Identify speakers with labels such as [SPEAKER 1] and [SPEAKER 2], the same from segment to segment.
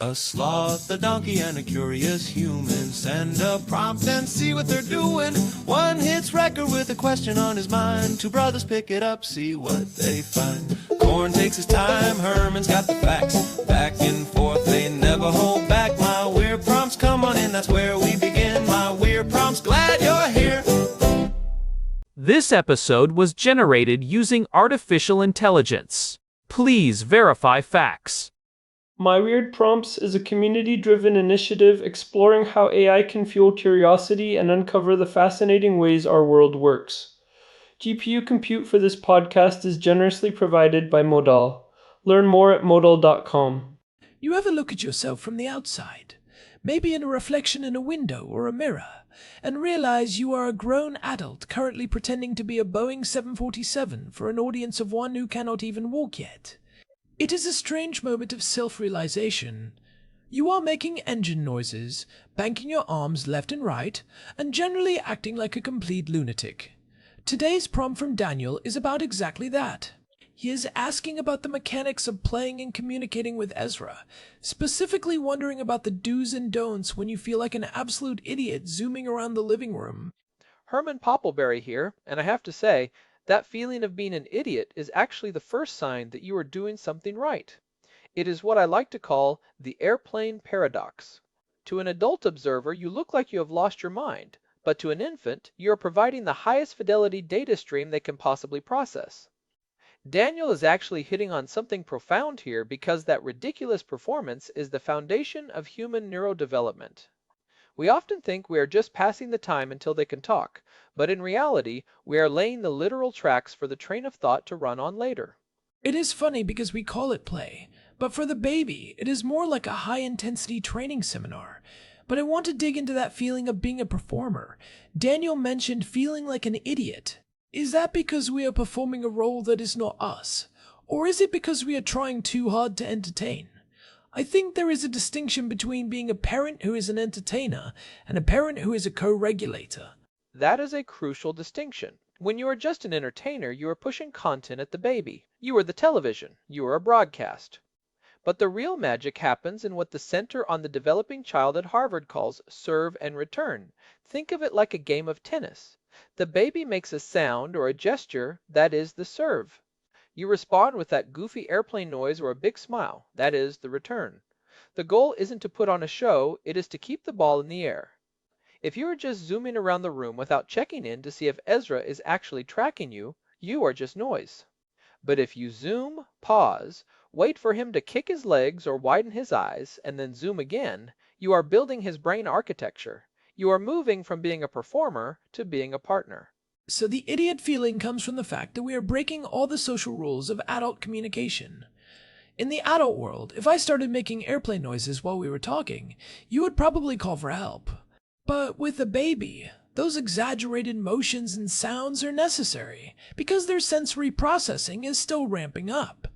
[SPEAKER 1] A sloth, a donkey, and a curious human. Send a prompt and see what they're doing. One hits record with a question on his mind. Two brothers pick it up, see what they find. Corn takes his time, Herman's got the facts. Back and forth, they never hold back. My weird prompts, come on in, that's where we begin. My weird prompts, glad you're here.
[SPEAKER 2] This episode was generated using artificial intelligence. Please verify facts.
[SPEAKER 3] My Weird Prompts is a community-driven initiative exploring how AI can fuel curiosity and uncover the fascinating ways our world works. GPU compute for this podcast is generously provided by Modal. Learn more at modal.com.
[SPEAKER 4] You ever look at yourself from the outside, maybe in a reflection in a window or a mirror, and realize you are a grown adult currently pretending to be a Boeing 747 for an audience of one who cannot even walk yet? It is a strange moment of self-realization. You are making engine noises, banking your arms left and right, and generally acting like a complete lunatic. Today's prompt from Daniel is about exactly that. He is asking about the mechanics of playing and communicating with Ezra, specifically wondering about the do's and don'ts when you feel like an absolute idiot zooming around the living room.
[SPEAKER 5] Herman Poppleberry here, and I have to say, that feeling of being an idiot is actually the first sign that you are doing something right. It is what I like to call the airplane paradox. To an adult observer, you look like you have lost your mind, but to an infant, you are providing the highest fidelity data stream they can possibly process. Daniel is actually hitting on something profound here because that ridiculous performance is the foundation of human neurodevelopment. We often think we are just passing the time until they can talk, but in reality, we are laying the literal tracks for the train of thought to run on later.
[SPEAKER 4] It is funny because we call it play, but for the baby, it is more like a high-intensity training seminar. But I want to dig into that feeling of being a performer. Daniel mentioned feeling like an idiot. Is that because we are performing a role that is not us? Or is it because we are trying too hard to entertain? I think there is a distinction between being a parent who is an entertainer and a parent who is a co-regulator.
[SPEAKER 5] That is a crucial distinction. When you are just an entertainer, you are pushing content at the baby. You are the television. You are a broadcast. But the real magic happens in what the Center on the Developing Child at Harvard calls serve and return. Think of it like a game of tennis. The baby makes a sound or a gesture, that is the serve. You respond with that goofy airplane noise or a big smile, that is the return. The goal isn't to put on a show, it is to keep the ball in the air. If you are just zooming around the room without checking in to see if Ezra is actually tracking you, you are just noise. But if you zoom, pause, wait for him to kick his legs or widen his eyes, and then zoom again, you are building his brain architecture. You are moving from being a performer to being a partner.
[SPEAKER 4] So the idiot feeling comes from the fact that we are breaking all the social rules of adult communication. In the adult world, if I started making airplane noises while we were talking, you would probably call for help. But with a baby, those exaggerated motions and sounds are necessary because their sensory processing is still ramping up.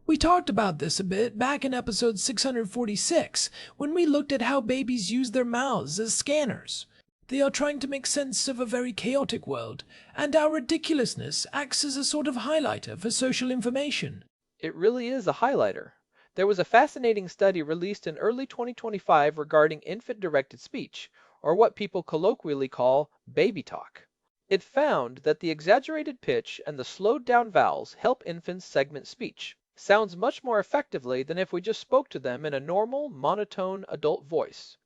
[SPEAKER 4] We talked about this a bit back in episode 646 when we looked at how babies use their mouths as scanners. They are trying to make sense of a very chaotic world, and our ridiculousness acts as a sort of highlighter for social information.
[SPEAKER 5] It really is a highlighter. There was a fascinating study released in early 2025 regarding infant-directed speech, or what people colloquially call baby talk. It found that the exaggerated pitch and the slowed-down vowels help infants segment speech. Sounds much more effectively than if we just spoke to them in a normal, monotone adult voice.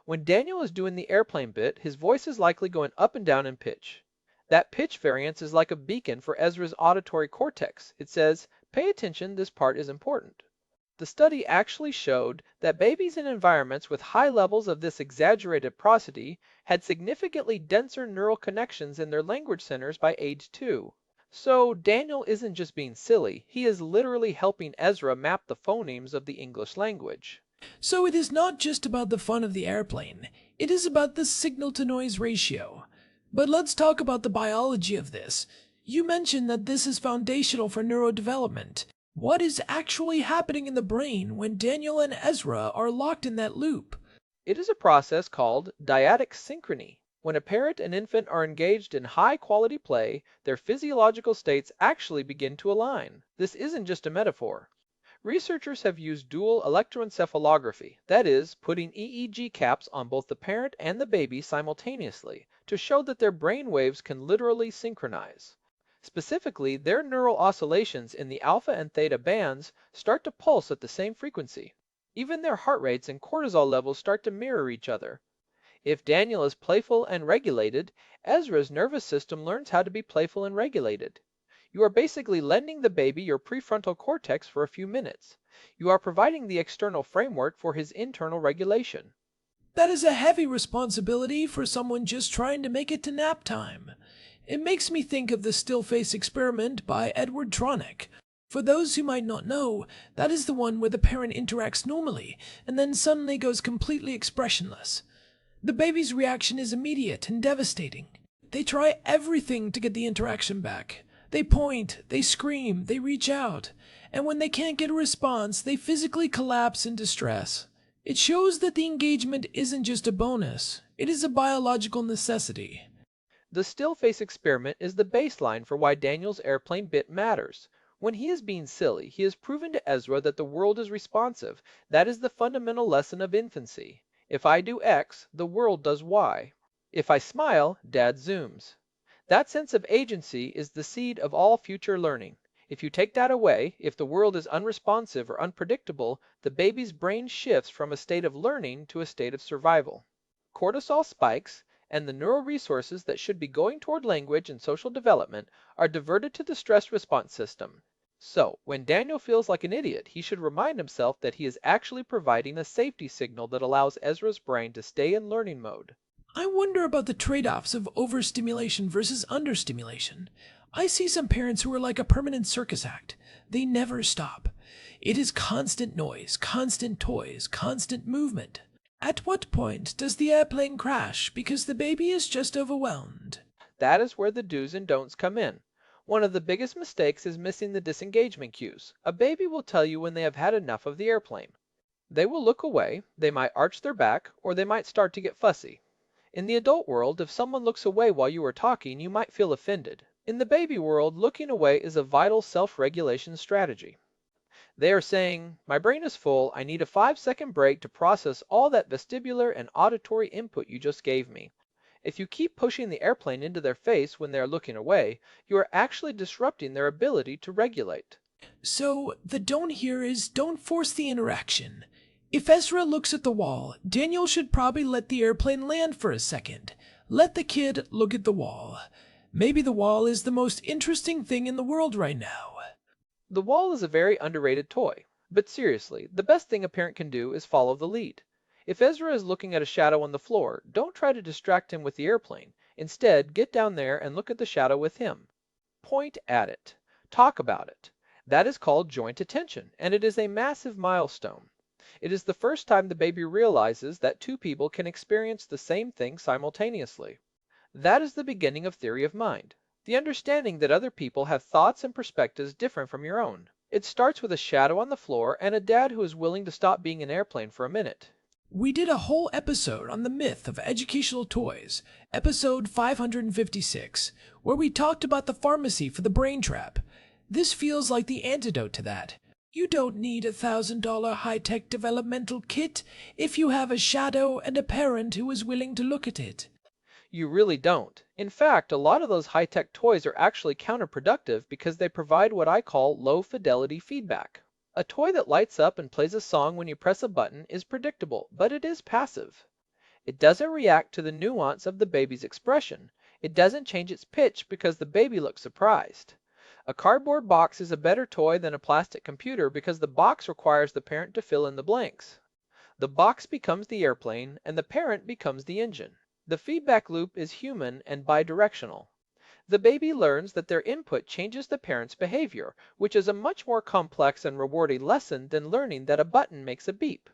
[SPEAKER 5] When Daniel is doing the airplane bit, his voice is likely going up and down in pitch. That pitch variance is like a beacon for Ezra's auditory cortex. It says, "Pay attention, this part is important." The study actually showed that babies in environments with high levels of this exaggerated prosody had significantly denser neural connections in their language centers by age 2. So Daniel isn't just being silly, he is literally helping Ezra map the phonemes of the English language.
[SPEAKER 4] So it is not just about the fun of the airplane, it is about the signal-to-noise ratio. But let's talk about the biology of this. You mentioned that this is foundational for neurodevelopment. What is actually happening in the brain when Daniel and Ezra are locked in that loop?
[SPEAKER 5] It is a process called dyadic synchrony. When a parent and infant are engaged in high-quality play, their physiological states actually begin to align. This isn't just a metaphor. Researchers have used dual electroencephalography, that is, putting EEG caps on both the parent and the baby simultaneously, to show that their brain waves can literally synchronize. Specifically, their neural oscillations in the alpha and theta bands start to pulse at the same frequency. Even their heart rates and cortisol levels start to mirror each other. If Daniel is playful and regulated, Ezra's nervous system learns how to be playful and regulated. You are basically lending the baby your prefrontal cortex for a few minutes. You are providing the external framework for his internal regulation.
[SPEAKER 4] That is a heavy responsibility for someone just trying to make it to nap time. It makes me think of the still face experiment by Edward Tronick. For those who might not know, that is the one where the parent interacts normally and then suddenly goes completely expressionless. The baby's reaction is immediate and devastating. They try everything to get the interaction back. They point, they scream, they reach out, and when they can't get a response, they physically collapse in distress. It shows that the engagement isn't just a bonus, it is a biological necessity.
[SPEAKER 5] The still face experiment is the baseline for why Daniel's airplane bit matters. When he is being silly, he has proven to Ezra that the world is responsive. That is the fundamental lesson of infancy. If I do X, the world does Y. If I smile, Dad zooms. That sense of agency is the seed of all future learning. If you take that away, if the world is unresponsive or unpredictable, the baby's brain shifts from a state of learning to a state of survival. Cortisol spikes, and the neural resources that should be going toward language and social development are diverted to the stress response system. So, when Daniel feels like an idiot, he should remind himself that he is actually providing a safety signal that allows Ezra's brain to stay in learning mode.
[SPEAKER 4] I wonder about the trade-offs of overstimulation versus understimulation. I see some parents who are like a permanent circus act. They never stop. It is constant noise, constant toys, constant movement. At what point does the airplane crash because the baby is just overwhelmed?
[SPEAKER 5] That is where the do's and don'ts come in. One of the biggest mistakes is missing the disengagement cues. A baby will tell you when they have had enough of the airplane. They will look away, they might arch their back, or they might start to get fussy. In the adult world, if someone looks away while you are talking, you might feel offended. In the baby world, looking away is a vital self-regulation strategy. They are saying, my brain is full, I need a 5-second break to process all that vestibular and auditory input you just gave me. If you keep pushing the airplane into their face when they are looking away, you are actually disrupting their ability to regulate.
[SPEAKER 4] So, the don't here is don't force the interaction. If Ezra looks at the wall, Daniel should probably let the airplane land for a second. Let the kid look at the wall. Maybe the wall is the most interesting thing in the world right now.
[SPEAKER 5] The wall is a very underrated toy. But seriously, the best thing a parent can do is follow the lead. If Ezra is looking at a shadow on the floor, don't try to distract him with the airplane. Instead, get down there and look at the shadow with him. Point at it. Talk about it. That is called joint attention, and it is a massive milestone. It is the first time the baby realizes that two people can experience the same thing simultaneously. That is the beginning of theory of mind. The understanding that other people have thoughts and perspectives different from your own. It starts with a shadow on the floor and a dad who is willing to stop being an airplane for a minute.
[SPEAKER 4] We did a whole episode on the myth of educational toys, episode 556, where we talked about the pharmacy for the brain trap. This feels like the antidote to that. You don't need a $1,000 high-tech developmental kit if you have a shadow and a parent who is willing to look at it.
[SPEAKER 5] You really don't. In fact, a lot of those high-tech toys are actually counterproductive because they provide what I call low-fidelity feedback. A toy that lights up and plays a song when you press a button is predictable, but it is passive. It doesn't react to the nuance of the baby's expression. It doesn't change its pitch because the baby looks surprised. A cardboard box is a better toy than a plastic computer because the box requires the parent to fill in the blanks. The box becomes the airplane, and the parent becomes the engine. The feedback loop is human and bidirectional. The baby learns that their input changes the parent's behavior, which is a much more complex and rewarding lesson than learning that a button makes a beep.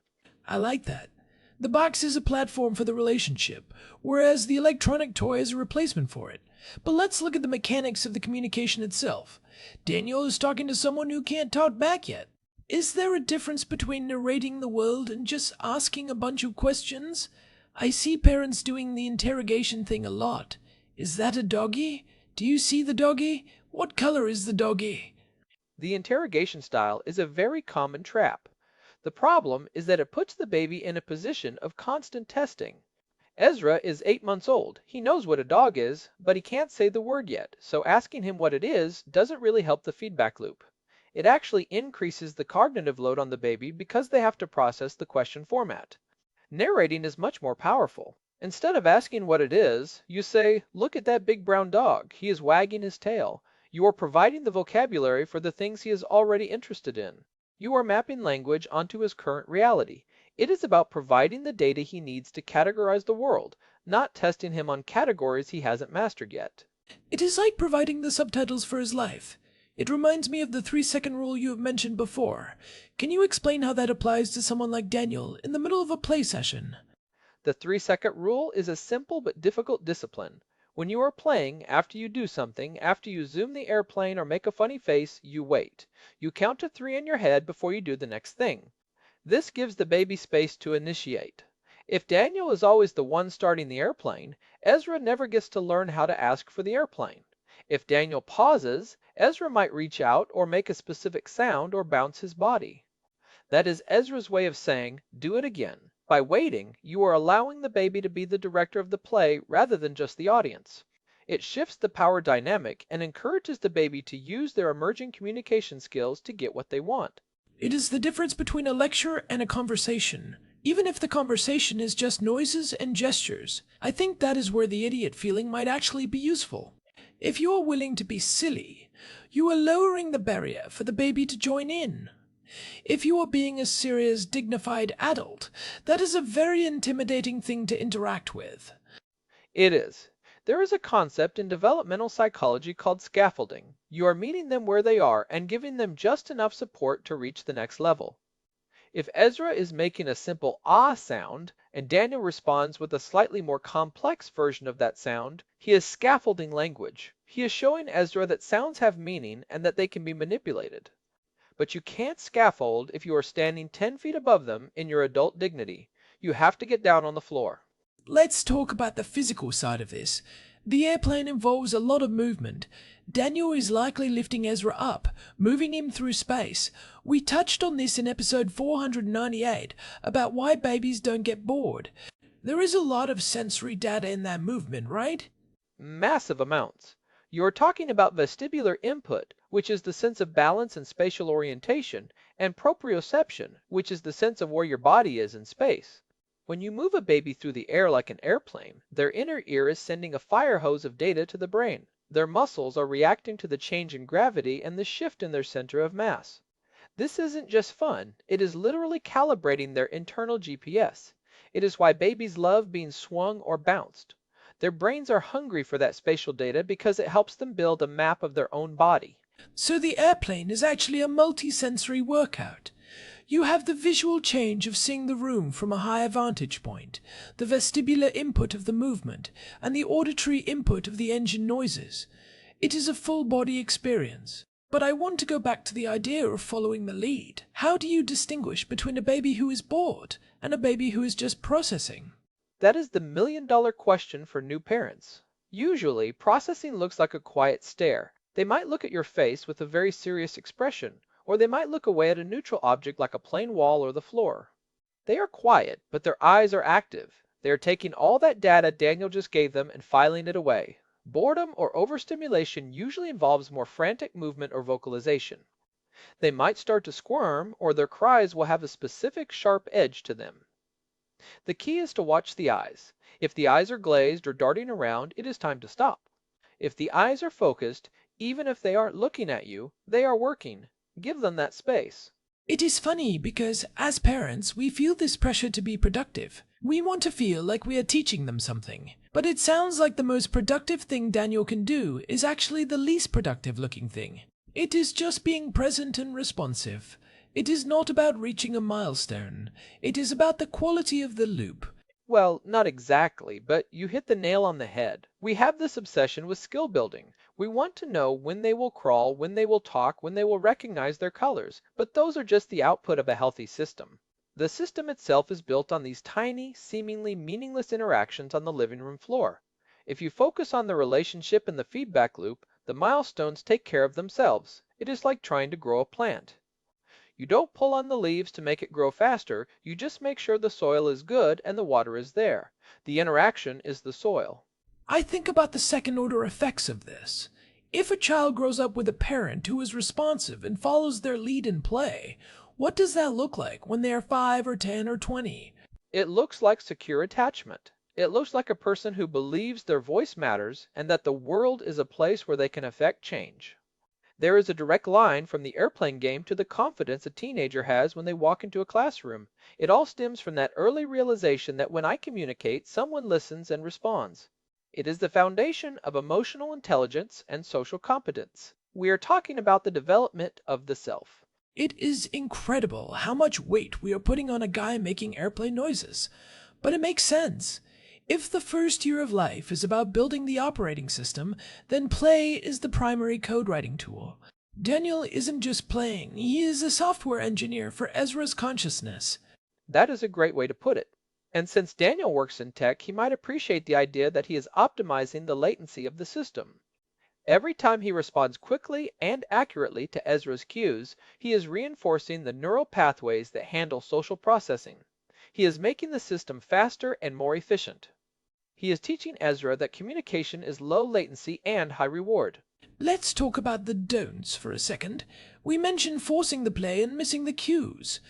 [SPEAKER 4] I like that. The box is a platform for the relationship, whereas the electronic toy is a replacement for it. But let's look at the mechanics of the communication itself. Daniel is talking to someone who can't talk back yet. Is there a difference between narrating the world and just asking a bunch of questions? I see parents doing the interrogation thing a lot. Is that a doggy? Do you see the doggy? What color is the doggy?
[SPEAKER 5] The interrogation style is a very common trap. The problem is that it puts the baby in a position of constant testing. Ezra is 8 months old. He knows what a dog is, but he can't say the word yet, so asking him what it is doesn't really help the feedback loop. It actually increases the cognitive load on the baby because they have to process the question format. Narrating is much more powerful. Instead of asking what it is, you say, "Look at that big brown dog. He is wagging his tail." You are providing the vocabulary for the things he is already interested in. You are mapping language onto his current reality. It is about providing the data he needs to categorize the world, not testing him on categories he hasn't mastered yet.
[SPEAKER 4] It is like providing the subtitles for his life. It reminds me of the 3-second rule you have mentioned before. Can you explain how that applies to someone like Daniel in the middle of a play session?
[SPEAKER 5] The 3-second rule is a simple but difficult discipline. When you are playing, after you do something, after you zoom the airplane or make a funny face, you wait. You count to 3 in your head before you do the next thing. This gives the baby space to initiate. If Daniel is always the one starting the airplane, Ezra never gets to learn how to ask for the airplane. If Daniel pauses, Ezra might reach out or make a specific sound or bounce his body. That is Ezra's way of saying, "Do it again." By waiting, you are allowing the baby to be the director of the play rather than just the audience. It shifts the power dynamic and encourages the baby to use their emerging communication skills to get what they want.
[SPEAKER 4] It is the difference between a lecture and a conversation. Even if the conversation is just noises and gestures, I think that is where the idiot feeling might actually be useful. If you are willing to be silly, you are lowering the barrier for the baby to join in. If you are being a serious, dignified adult, that is a very intimidating thing to interact with.
[SPEAKER 5] It is. There is a concept in developmental psychology called scaffolding. You are meeting them where they are and giving them just enough support to reach the next level. If Ezra is making a simple ah sound, and Daniel responds with a slightly more complex version of that sound, he is scaffolding language. He is showing Ezra that sounds have meaning and that they can be manipulated. But you can't scaffold if you are standing 10 feet above them in your adult dignity. You have to get down on the floor.
[SPEAKER 4] Let's talk about the physical side of this. The airplane involves a lot of movement. Daniel is likely lifting Ezra up, moving him through space. We touched on this in episode 498 about why babies don't get bored. There is a lot of sensory data in that movement, right?
[SPEAKER 5] Massive amounts. You are talking about vestibular input, which is the sense of balance and spatial orientation, and proprioception, which is the sense of where your body is in space. When you move a baby through the air like an airplane, their inner ear is sending a fire hose of data to the brain. Their muscles are reacting to the change in gravity and the shift in their center of mass. This isn't just fun, it is literally calibrating their internal GPS. It is why babies love being swung or bounced. Their brains are hungry for that spatial data because it helps them build a map of their own body.
[SPEAKER 4] So the airplane is actually a multi-sensory workout. You have the visual change of seeing the room from a higher vantage point, the vestibular input of the movement, and the auditory input of the engine noises. It is a full-body experience. But I want to go back to the idea of following the lead. How do you distinguish between a baby who is bored and a baby who is just processing?
[SPEAKER 5] That is the million-dollar question for new parents. Usually, processing looks like a quiet stare. They might look at your face with a very serious expression, or they might look away at a neutral object like a plain wall or the floor. They are quiet, but their eyes are active. They are taking all that data Daniel just gave them and filing it away. Boredom or overstimulation usually involves more frantic movement or vocalization. They might start to squirm, or their cries will have a specific sharp edge to them. The key is to watch the eyes. If the eyes are glazed or darting around, it is time to stop. If the eyes are focused, even if they aren't looking at you, they are working. Give them that space.
[SPEAKER 4] It is funny because, as parents, we feel this pressure to be productive. We want to feel like we are teaching them something. But it sounds like the most productive thing Daniel can do is actually the least productive looking thing. It is just being present and responsive. It is not about reaching a milestone. It is about the quality of the loop.
[SPEAKER 5] Well, not exactly, but you hit the nail on the head. We have this obsession with skill building. We want to know when they will crawl, when they will talk, when they will recognize their colors, but those are just the output of a healthy system. The system itself is built on these tiny, seemingly meaningless interactions on the living room floor. If you focus on the relationship and the feedback loop, the milestones take care of themselves. It is like trying to grow a plant. You don't pull on the leaves to make it grow faster, you just make sure the soil is good and the water is there. The interaction is the soil.
[SPEAKER 4] I think about the second-order effects of this. If a child grows up with a parent who is responsive and follows their lead in play, what does that look like when they are 5 or 10 or 20?
[SPEAKER 5] It looks like secure attachment. It looks like a person who believes their voice matters and that the world is a place where they can affect change. There is a direct line from the airplane game to the confidence a teenager has when they walk into a classroom. It all stems from that early realization that when I communicate, someone listens and responds. It is the foundation of emotional intelligence and social competence. We are talking about the development of the self.
[SPEAKER 4] It is incredible how much weight we are putting on a guy making airplane noises. But it makes sense. If the first year of life is about building the operating system, then play is the primary code writing tool. Daniel isn't just playing, he is a software engineer for Ezra's consciousness.
[SPEAKER 5] That is a great way to put it. And since Daniel works in tech, he might appreciate the idea that he is optimizing the latency of the system. Every time he responds quickly and accurately to Ezra's cues, he is reinforcing the neural pathways that handle social processing. He is making the system faster and more efficient. He is teaching Ezra that communication is low latency and high reward.
[SPEAKER 4] Let's talk about the don'ts for a second. We mentioned forcing the play and missing the cues.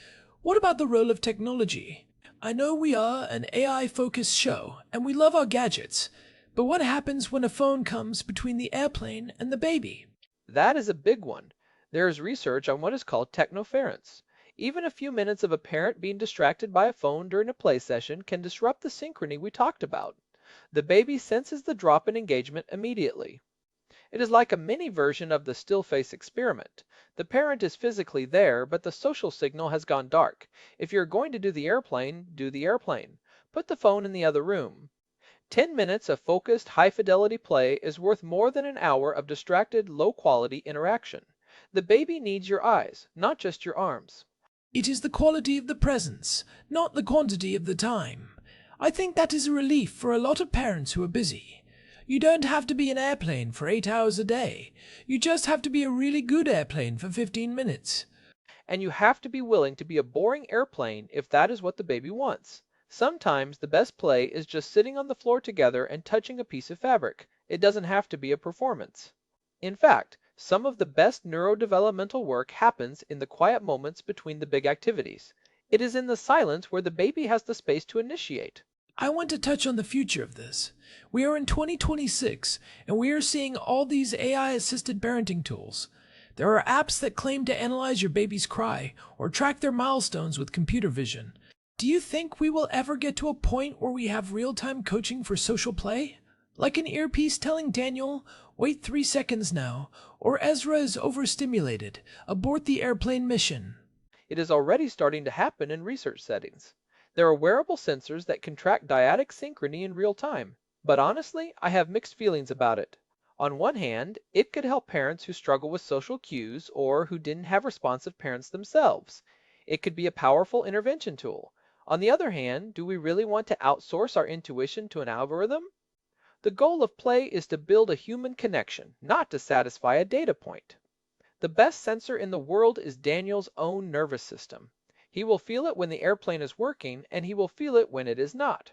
[SPEAKER 4] What about the role of technology? I know we are an AI-focused show, and we love our gadgets, but what happens when a phone comes between the airplane and the baby?
[SPEAKER 5] That is a big one. There is research on what is called technoference. Even a few minutes of a parent being distracted by a phone during a play session can disrupt the synchrony we talked about. The baby senses the drop in engagement immediately. It is like a mini version of the still face experiment. The parent is physically there, but the social signal has gone dark. If you're going to do the airplane, do the airplane. Put the phone in the other room. 10 minutes of focused, high-fidelity play is worth more than an hour of distracted, low-quality interaction. The baby needs your eyes, not just your arms.
[SPEAKER 4] It is the quality of the presence, not the quantity of the time. I think that is a relief for a lot of parents who are busy. You don't have to be an airplane for 8 hours a day. You just have to be a really good airplane for 15 minutes.
[SPEAKER 5] And you have to be willing to be a boring airplane if that is what the baby wants. Sometimes the best play is just sitting on the floor together and touching a piece of fabric. It doesn't have to be a performance. In fact, some of the best neurodevelopmental work happens in the quiet moments between the big activities. It is in the silence where the baby has the space to initiate.
[SPEAKER 4] I want to touch on the future of this. We are in 2026, and we are seeing all these AI-assisted parenting tools. There are apps that claim to analyze your baby's cry or track their milestones with computer vision. Do you think we will ever get to a point where we have real-time coaching for social play? Like an earpiece telling Daniel, wait 3 seconds now, or Ezra is overstimulated, abort the airplane mission.
[SPEAKER 5] It is already starting to happen in research settings. There are wearable sensors that can track dyadic synchrony in real time. But honestly, I have mixed feelings about it. On one hand, it could help parents who struggle with social cues or who didn't have responsive parents themselves. It could be a powerful intervention tool. On the other hand, do we really want to outsource our intuition to an algorithm? The goal of play is to build a human connection, not to satisfy a data point. The best sensor in the world is Daniel's own nervous system. He will feel it when the airplane is working, and he will feel it when it is not.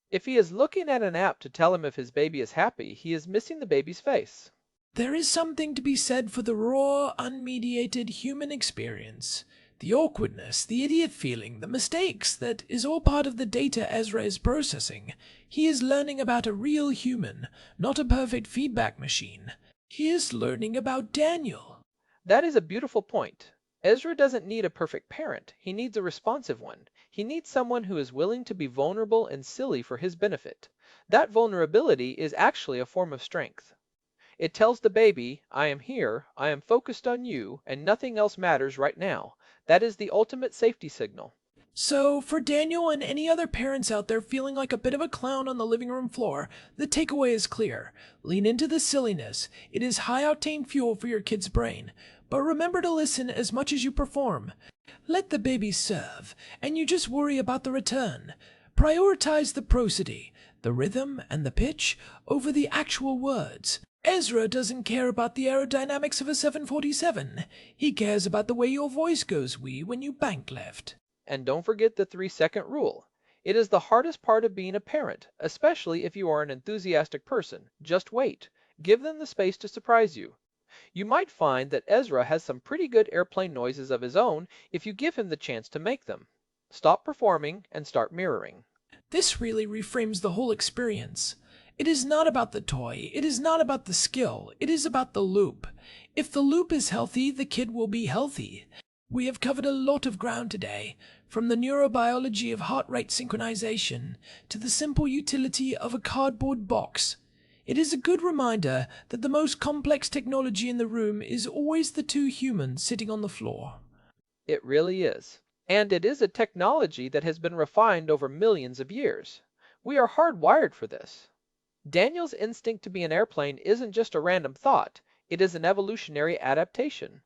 [SPEAKER 5] If he is looking at an app to tell him if his baby is happy, he is missing the baby's face.
[SPEAKER 4] There is something to be said for the raw, unmediated human experience. The awkwardness, the idiot feeling, the mistakes, that is all part of the data Ezra is processing. He is learning about a real human, not a perfect feedback machine. He is learning about Daniel.
[SPEAKER 5] That is a beautiful point. Ezra doesn't need a perfect parent. He needs a responsive one. He needs someone who is willing to be vulnerable and silly for his benefit. That vulnerability is actually a form of strength. It tells the baby, I am here, I am focused on you, and nothing else matters right now. That is the ultimate safety signal.
[SPEAKER 4] So, for Daniel and any other parents out there feeling like a bit of a clown on the living room floor, the takeaway is clear. Lean into the silliness. It is high-octane fuel for your kid's brain. But remember to listen as much as you perform. Let the baby serve, and you just worry about the return. Prioritize the prosody, the rhythm, and the pitch over the actual words. Ezra doesn't care about the aerodynamics of a 747. He cares about the way your voice goes wee when you bank left.
[SPEAKER 5] And don't forget the 3-second rule. It is the hardest part of being a parent, especially if you are an enthusiastic person. Just wait. Give them the space to surprise you. You might find that Ezra has some pretty good airplane noises of his own if you give him the chance to make them. Stop performing and start mirroring.
[SPEAKER 4] This really reframes the whole experience. It is not about the toy, it is not about the skill, it is about the loop. If the loop is healthy, the kid will be healthy. We have covered a lot of ground today, from the neurobiology of heart rate synchronization to the simple utility of a cardboard box. It is a good reminder that the most complex technology in the room is always the two humans sitting on the floor.
[SPEAKER 5] It really is. And it is a technology that has been refined over millions of years. We are hardwired for this. Daniel's instinct to be an airplane isn't just a random thought, it is an evolutionary adaptation.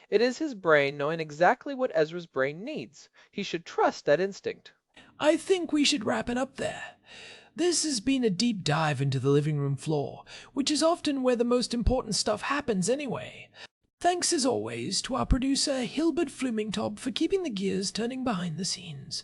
[SPEAKER 5] It is his brain knowing exactly what Ezra's brain needs. He should trust that instinct.
[SPEAKER 4] I think we should wrap it up there. This has been a deep dive into the living room floor, which is often where the most important stuff happens anyway. Thanks as always to our producer Hilbert Flumingtop for keeping the gears turning behind the scenes.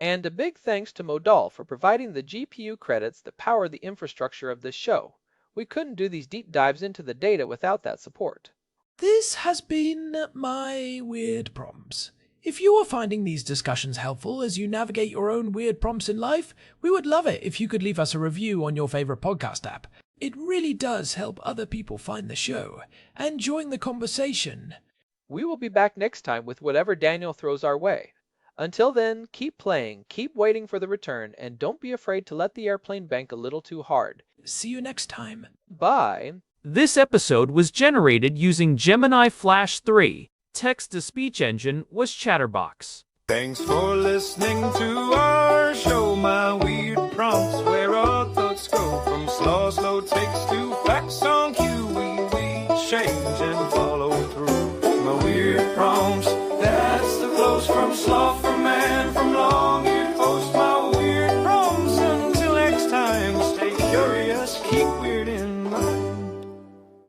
[SPEAKER 5] And a big thanks to Modal for providing the GPU credits that power the infrastructure of this show. We couldn't do these deep dives into the data without that support.
[SPEAKER 4] This has been my Weird Prompts. If you are finding these discussions helpful as you navigate your own weird prompts in life, we would love it if you could leave us a review on your favorite podcast app. It really does help other people find the show and join the conversation.
[SPEAKER 5] We will be back next time with whatever Daniel throws our way. Until then, keep playing, keep waiting for the return, and don't be afraid to let the airplane bank a little too hard.
[SPEAKER 4] See you next time.
[SPEAKER 5] Bye.
[SPEAKER 2] This episode was generated using Gemini Flash 3. Text-to-speech engine was Chatterbox.
[SPEAKER 1] Thanks for listening to our show.